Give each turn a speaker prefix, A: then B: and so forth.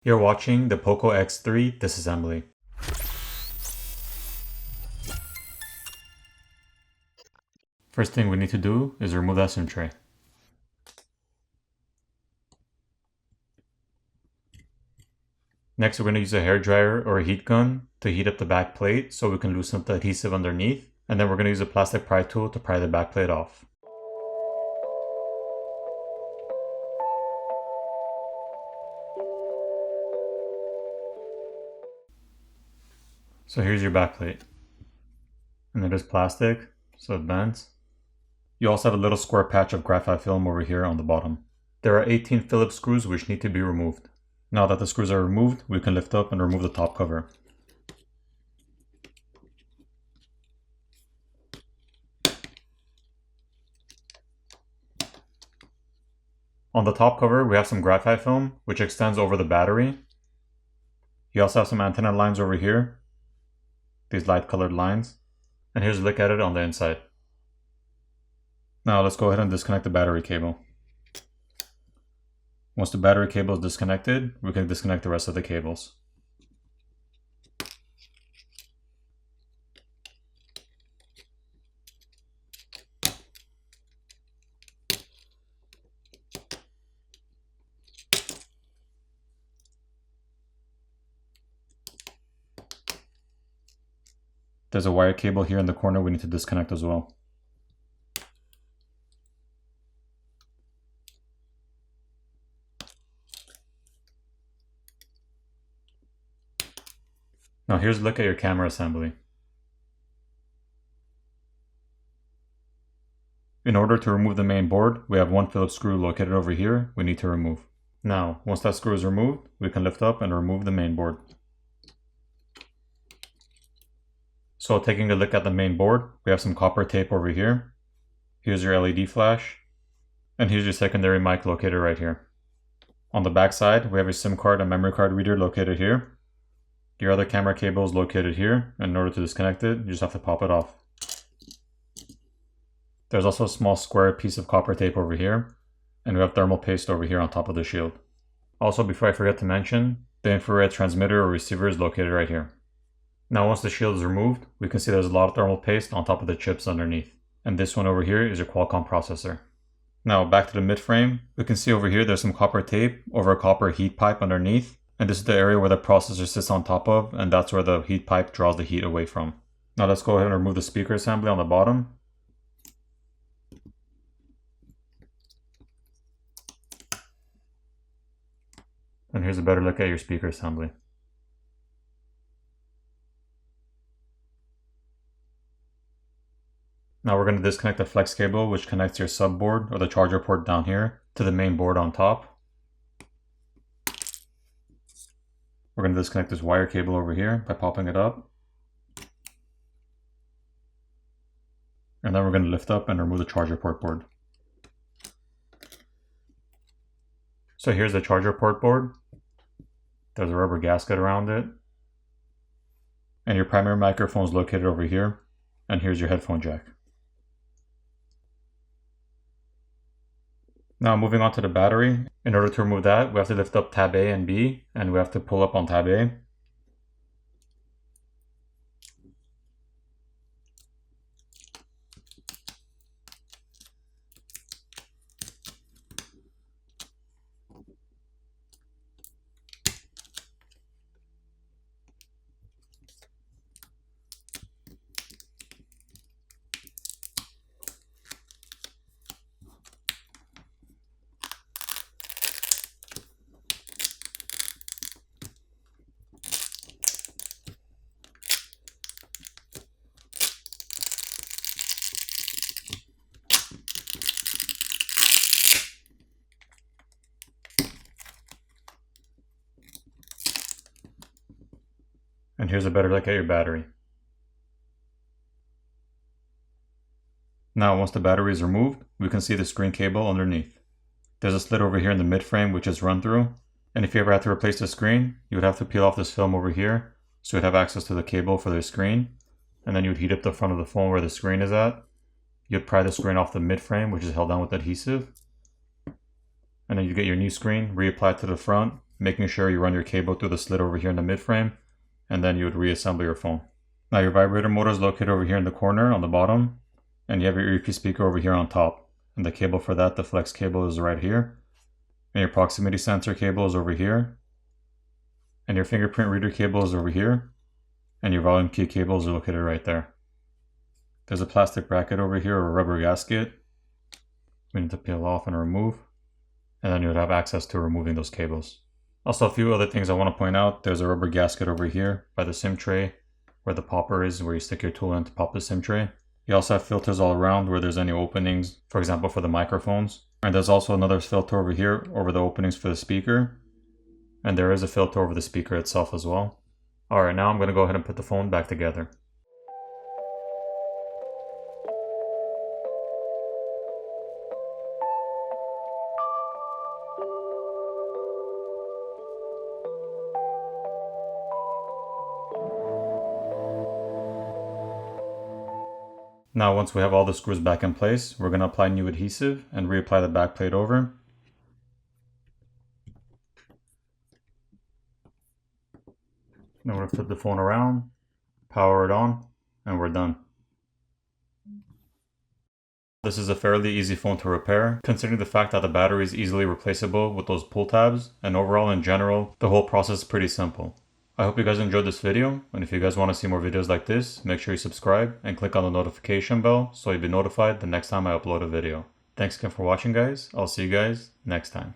A: You're watching the POCO X3 Disassembly. First thing we need to do is remove that SIM tray. Next, we're going to use a hairdryer or a heat gun to heat up the back plate so we can loosen up the adhesive underneath, and then we're going to use a plastic pry tool to pry the back plate off. So here's your back plate. And it is plastic, so it bends. You also have a little square patch of graphite film over here on the bottom. There are 18 Phillips screws which need to be removed. Now that the screws are removed, we can lift up and remove the top cover. On the top cover, we have some graphite film, which extends over the battery. You also have some antenna lines over here, these light colored lines. And here's a look at it on the inside. Now let's go ahead and disconnect the battery cable. Once the battery cable is disconnected, we can disconnect the rest of the cables. There's a wire cable here in the corner we need to disconnect as well. Now here's a look at your camera assembly. In order to remove the main board, we have one Phillips screw located over here we need to remove. Now, once that screw is removed, we can lift up and remove the main board. So taking a look at the main board, we have some copper tape over here. Here's your LED flash. And here's your secondary mic located right here. On the back side, we have a SIM card and memory card reader located here. Your other camera cable is located here, and in order to disconnect it, you just have to pop it off. There's also a small square piece of copper tape over here, and we have thermal paste over here on top of the shield. Also, before I forget to mention, the infrared transmitter or receiver is located right here. Now once the shield is removed, we can see there's a lot of thermal paste on top of the chips underneath. And this one over here is your Qualcomm processor. Now back to the mid frame, we can see over here there's some copper tape over a copper heat pipe underneath. And this is the area where the processor sits on top of, and that's where the heat pipe draws the heat away from. Now let's go ahead and remove the speaker assembly on the bottom. And here's a better look at your speaker assembly. Now we're going to disconnect the flex cable which connects your sub board or the charger port down here to the main board on top. We're going to disconnect this wire cable over here by popping it up. And then we're going to lift up and remove the charger port board. So here's the charger port board. There's a rubber gasket around it. And your primary microphone is located over here. And here's your headphone jack. Now moving on to the battery. In order to remove that, we have to lift up tab A and B, and we have to pull up on tab A. And here's a better look at your battery. Now once the battery is removed, we can see the screen cable underneath. There's a slit over here in the mid frame which is run through. And if you ever have to replace the screen, you would have to peel off this film over here so you'd have access to the cable for the screen. And then you would heat up the front of the phone where the screen is at. You'd pry the screen off the mid frame which is held down with adhesive. And then you get your new screen reapplied to the front making sure you run your cable through the slit over here in the mid frame, and then you would reassemble your phone. Now your vibrator motor is located over here in the corner on the bottom, and you have your earpiece speaker over here on top. And the cable for that, the flex cable, is right here. And your proximity sensor cable is over here. And your fingerprint reader cable is over here. And your volume key cables are located right there. There's a plastic bracket over here or a rubber gasket. We need to peel off and remove. And then you would have access to removing those cables. Also, a few other things I want to point out. There's a rubber gasket over here by the SIM tray, where the popper is, where you stick your tool in to pop the SIM tray. You also have filters all around where there's any openings, for example for the microphones. And there's also another filter over here over the openings for the speaker. And there is a filter over the speaker itself as well. Alright, now I'm going to go ahead and put the phone back together. Now once we have all the screws back in place, we're going to apply new adhesive and reapply the back plate over. Then we're going to flip the phone around, power it on, and we're done. This is a fairly easy phone to repair, considering the fact that the battery is easily replaceable with those pull tabs, and overall in general, the whole process is pretty simple. I hope you guys enjoyed this video, and if you guys want to see more videos like this, make sure you subscribe and click on the notification bell so you'll be notified the next time I upload a video. Thanks again for watching guys, I'll see you guys next time.